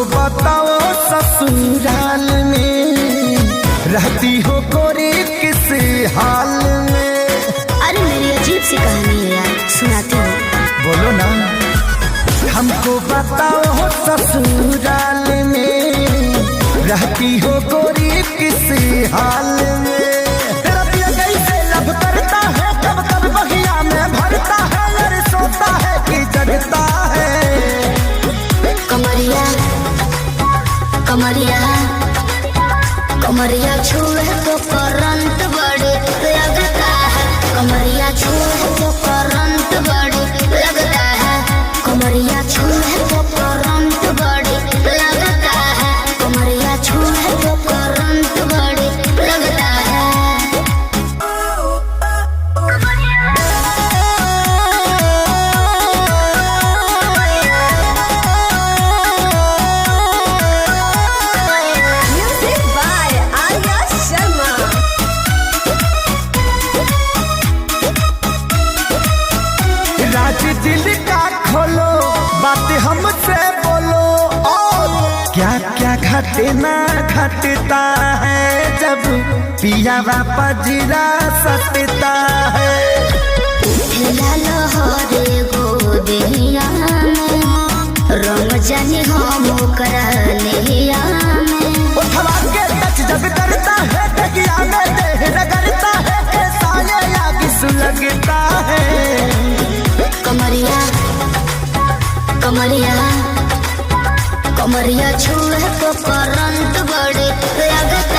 बताओ ससुराल में रहती हो गोरी किस हाल में। अरे मेरी अजीब सी कहानी है यार, सुनाती हूँ। बोलो ना। हमको बताओ ससुराल में रहती हो गोरी किस हाल में। तेरा दिल कैसे लब करता है, कब कब बगिया में भरता है, अरे सोता है कि जगता है। कमरिया कमरिया कमरिया छुए तो करंट बड़े लगता है। कमरिया छुए तो करंट बड़े लगता है। कमरिया छुए तो करंट बड़े लगता है। कमरिया छुए तो करंट बड़े लगता है। Music by Arya Sharma. राज दिल का खोलो, बात हमसे बोलो। और क्या क्या घटना घटता है जब पिया पजीरा सटता है। लहरे गोदिया में रंग जाने हम करलिया में। उठवा के टच जब करता है, तकिया में देह रगड़ता है, कैसा ये आग सुलगता है। कमरिया कमरिया कमरिया छुए तो करंट बड़े लगता